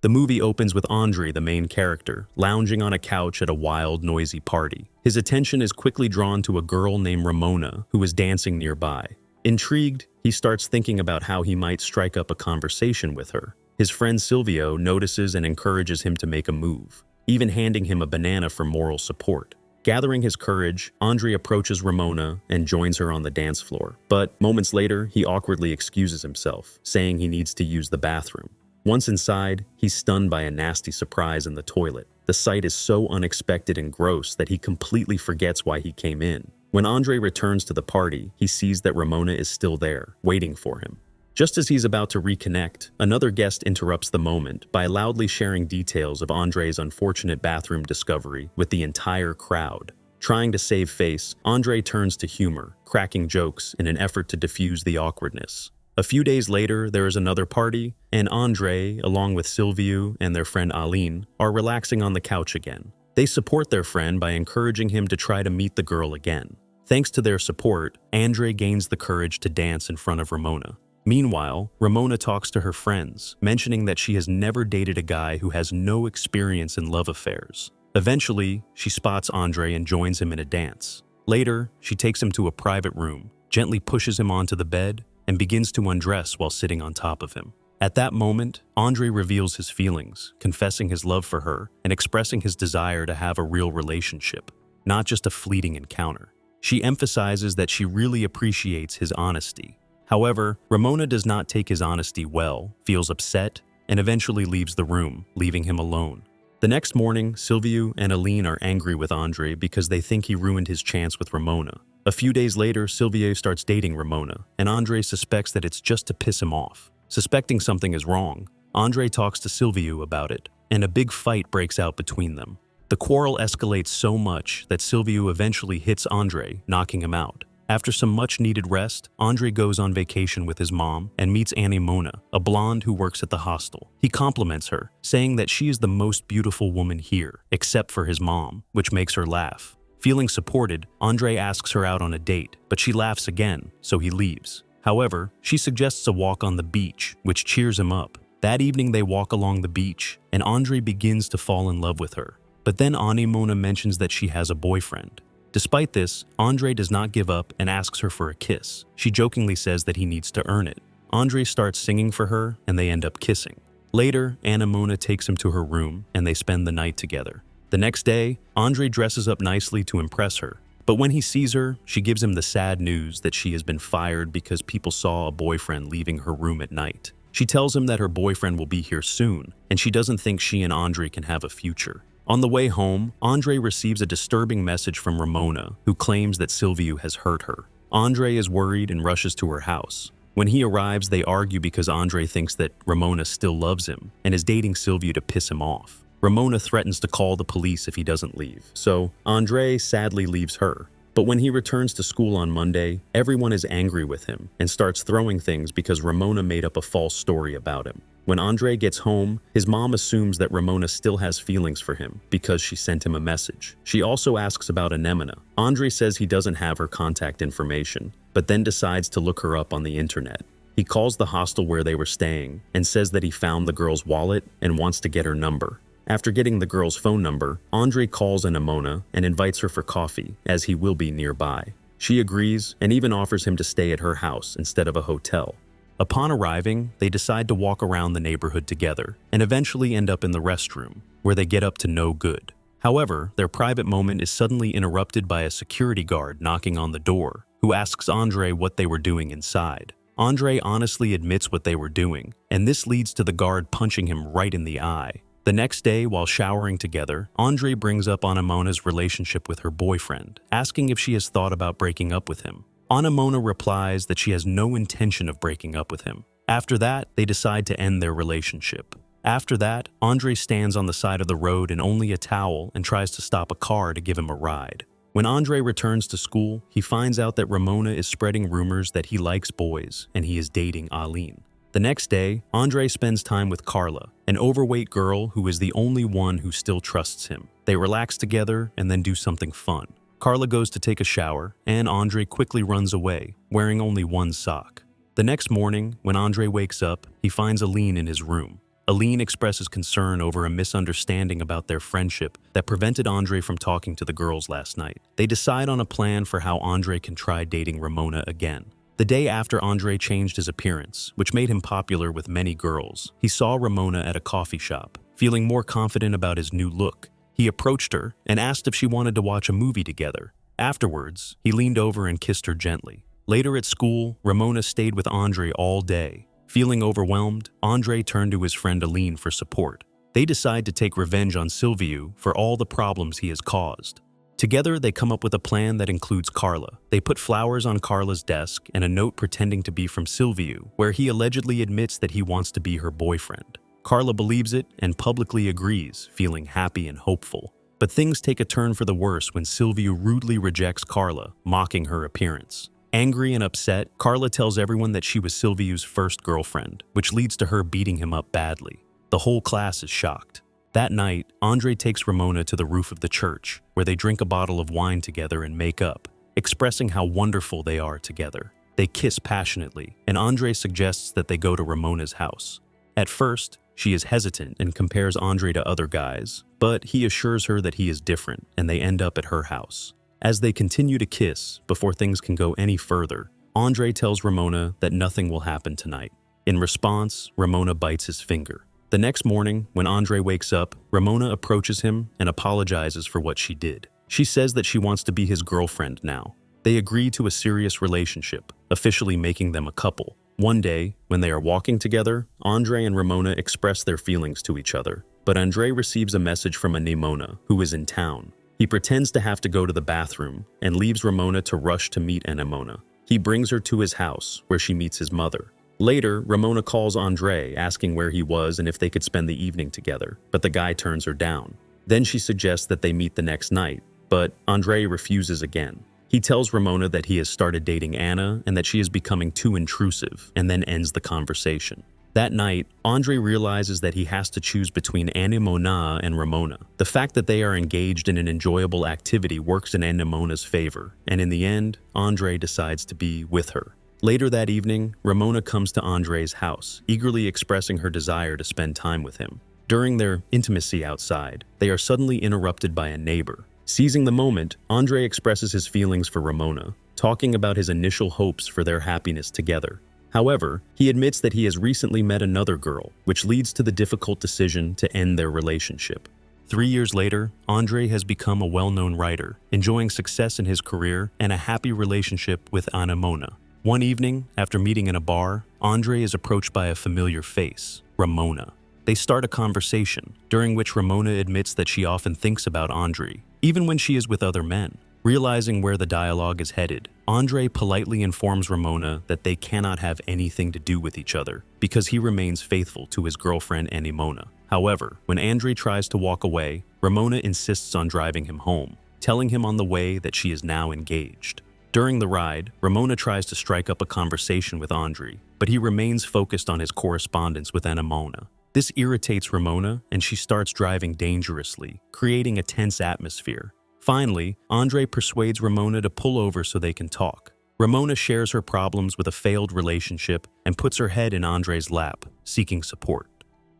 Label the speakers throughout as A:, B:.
A: The movie opens with Andrei, the main character, lounging on a couch at a wild, noisy party. His attention is quickly drawn to a girl named Ramona, who is dancing nearby. Intrigued, he starts thinking about how he might strike up a conversation with her. His friend Silvio notices and encourages him to make a move, even handing him a banana for moral support. Gathering his courage, Andrei approaches Ramona and joins her on the dance floor. But moments later, he awkwardly excuses himself, saying he needs to use the bathroom. Once inside, he's stunned by a nasty surprise in the toilet. The sight is so unexpected and gross that he completely forgets why he came in. When Andrei returns to the party, he sees that Ramona is still there, waiting for him. Just as he's about to reconnect, another guest interrupts the moment by loudly sharing details of Andrei's unfortunate bathroom discovery with the entire crowd. Trying to save face, Andrei turns to humor, cracking jokes in an effort to diffuse the awkwardness. A few days later, there is another party, and Andrei, along with Silviu and their friend Aline, are relaxing on the couch again. They support their friend by encouraging him to try to meet the girl again. Thanks to their support, Andrei gains the courage to dance in front of Ramona. Meanwhile, Ramona talks to her friends, mentioning that she has never dated a guy who has no experience in love affairs. Eventually, she spots Andrei and joins him in a dance. Later, she takes him to a private room, gently pushes him onto the bed, and begins to undress while sitting on top of him. At that moment, Andrei reveals his feelings, confessing his love for her and expressing his desire to have a real relationship, not just a fleeting encounter. She emphasizes that she really appreciates his honesty. However, Ramona does not take his honesty well, feels upset, and eventually leaves the room, leaving him alone. The next morning, Silviu and Aline are angry with Andrei because they think he ruined his chance with Ramona. A few days later, Silviu starts dating Ramona, and Andrei suspects that it's just to piss him off. Suspecting something is wrong, Andrei talks to Silviu about it, and a big fight breaks out between them. The quarrel escalates so much that Silviu eventually hits Andrei, knocking him out. After some much-needed rest, Andrei goes on vacation with his mom and meets Anemona, a blonde who works at the hostel. He compliments her, saying that she is the most beautiful woman here, except for his mom, which makes her laugh. Feeling supported, Andrei asks her out on a date, but she laughs again, so he leaves. However, she suggests a walk on the beach, which cheers him up. That evening they walk along the beach, and Andrei begins to fall in love with her. But then Anemona mentions that she has a boyfriend. Despite this, Andrei does not give up and asks her for a kiss. She jokingly says that he needs to earn it. Andrei starts singing for her, and they end up kissing. Later, Anemona takes him to her room, and they spend the night together. The next day, Andrei dresses up nicely to impress her. But when he sees her, she gives him the sad news that she has been fired because people saw a boyfriend leaving her room at night. She tells him that her boyfriend will be here soon, and she doesn't think she and Andrei can have a future. On the way home, Andrei receives a disturbing message from Ramona, who claims that Silviu has hurt her. Andrei is worried and rushes to her house. When he arrives, they argue because Andrei thinks that Ramona still loves him and is dating Silviu to piss him off. Ramona threatens to call the police if he doesn't leave, so Andrei sadly leaves her. But when he returns to school on Monday, everyone is angry with him and starts throwing things because Ramona made up a false story about him. When Andrei gets home, his mom assumes that Ramona still has feelings for him because she sent him a message. She also asks about Anemona. Andrei says he doesn't have her contact information, but then decides to look her up on the internet. He calls the hostel where they were staying and says that he found the girl's wallet and wants to get her number. After getting the girl's phone number, Andrei calls Anemona and invites her for coffee, as he will be nearby. She agrees and even offers him to stay at her house instead of a hotel. Upon arriving, they decide to walk around the neighborhood together and eventually end up in the restroom, where they get up to no good. However, their private moment is suddenly interrupted by a security guard knocking on the door, who asks Andrei what they were doing inside. Andrei honestly admits what they were doing, and this leads to the guard punching him right in the eye. The next day, while showering together, Andrei brings up Anemona's relationship with her boyfriend, asking if she has thought about breaking up with him. Anemona replies that she has no intention of breaking up with him. After that, they decide to end their relationship. After that, Andrei stands on the side of the road in only a towel and tries to stop a car to give him a ride. When Andrei returns to school, he finds out that Ramona is spreading rumors that he likes boys and he is dating Aline. The next day, Andrei spends time with Carla, an overweight girl who is the only one who still trusts him. They relax together and then do something fun. Carla goes to take a shower, and Andrei quickly runs away, wearing only one sock. The next morning, when Andrei wakes up, he finds Aline in his room. Aline expresses concern over a misunderstanding about their friendship that prevented Andrei from talking to the girls last night. They decide on a plan for how Andrei can try dating Ramona again. The day after Andrei changed his appearance, which made him popular with many girls, he saw Ramona at a coffee shop. Feeling more confident about his new look, he approached her and asked if she wanted to watch a movie together. Afterwards, he leaned over and kissed her gently. Later at school, Ramona stayed with Andrei all day. Feeling overwhelmed, Andrei turned to his friend Aline for support. They decide to take revenge on Silviu for all the problems he has caused. Together, they come up with a plan that includes Carla. They put flowers on Carla's desk and a note pretending to be from Silviu, where he allegedly admits that he wants to be her boyfriend. Carla believes it and publicly agrees, feeling happy and hopeful. But things take a turn for the worse when Silviu rudely rejects Carla, mocking her appearance. Angry and upset, Carla tells everyone that she was Silviu's first girlfriend, which leads to her beating him up badly. The whole class is shocked. That night, Andrei takes Ramona to the roof of the church, where they drink a bottle of wine together and make up, expressing how wonderful they are together. They kiss passionately, and Andrei suggests that they go to Ramona's house. At first, she is hesitant and compares Andrei to other guys, but he assures her that he is different, and they end up at her house. As they continue to kiss, before things can go any further, Andrei tells Ramona that nothing will happen tonight. In response, Ramona bites his finger. The next morning, when Andrei wakes up, Ramona approaches him and apologizes for what she did. She says that she wants to be his girlfriend now. They agree to a serious relationship, officially making them a couple. One day, when they are walking together, Andrei and Ramona express their feelings to each other. But Andrei receives a message from Anemona, who is in town. He pretends to have to go to the bathroom and leaves Ramona to rush to meet Anemona. He brings her to his house, where she meets his mother. Later, Ramona calls Andrei, asking where he was and if they could spend the evening together, but the guy turns her down. Then she suggests that they meet the next night, but Andrei refuses again. He tells Ramona that he has started dating Anna and that she is becoming too intrusive, and then ends the conversation. That night, Andrei realizes that he has to choose between Anemona and Ramona. The fact that they are engaged in an enjoyable activity works in Anemona's favor, and in the end, Andrei decides to be with her. Later that evening, Ramona comes to Andrei's house, eagerly expressing her desire to spend time with him. During their intimacy outside, they are suddenly interrupted by a neighbor. Seizing the moment, Andrei expresses his feelings for Ramona, talking about his initial hopes for their happiness together. However, he admits that he has recently met another girl, which leads to the difficult decision to end their relationship. 3 years later, Andrei has become a well-known writer, enjoying success in his career and a happy relationship with Anemona. One evening, after meeting in a bar, Andrei is approached by a familiar face, Ramona. They start a conversation, during which Ramona admits that she often thinks about Andrei, even when she is with other men. Realizing where the dialogue is headed, Andrei politely informs Ramona that they cannot have anything to do with each other because he remains faithful to his girlfriend Anemona. However, when Andrei tries to walk away, Ramona insists on driving him home, telling him on the way that she is now engaged. During the ride, Ramona tries to strike up a conversation with Andrei, but he remains focused on his correspondence with Anemona. This irritates Ramona, and she starts driving dangerously, creating a tense atmosphere. Finally, Andrei persuades Ramona to pull over so they can talk. Ramona shares her problems with a failed relationship and puts her head in Andrei's lap, seeking support.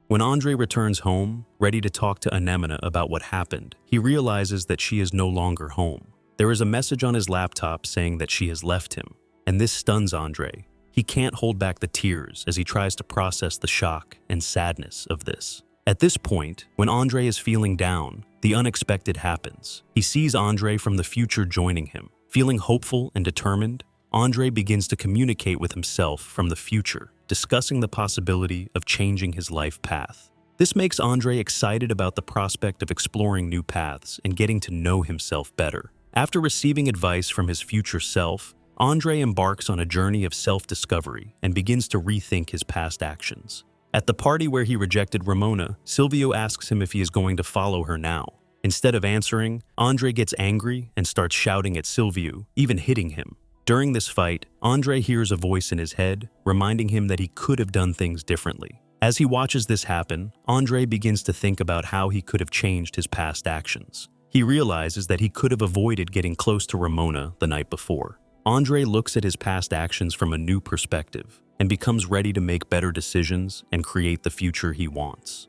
A: When Andrei returns home, ready to talk to Anemona about what happened, he realizes that she is no longer home. There is a message on his laptop saying that she has left him, and this stuns Andrei. He can't hold back the tears as he tries to process the shock and sadness of this. At this point, when Andrei is feeling down, the unexpected happens. He sees Andrei from the future joining him. Feeling hopeful and determined, Andrei begins to communicate with himself from the future, discussing the possibility of changing his life path. This makes Andrei excited about the prospect of exploring new paths and getting to know himself better. After receiving advice from his future self, Andrei embarks on a journey of self-discovery and begins to rethink his past actions. At the party where he rejected Ramona, Silvio asks him if he is going to follow her now. Instead of answering, Andrei gets angry and starts shouting at Silvio, even hitting him. During this fight, Andrei hears a voice in his head, reminding him that he could have done things differently. As he watches this happen, Andrei begins to think about how he could have changed his past actions. He realizes that he could have avoided getting close to Ramona the night before. Andrei looks at his past actions from a new perspective. and becomes ready to make better decisions and create the future he wants.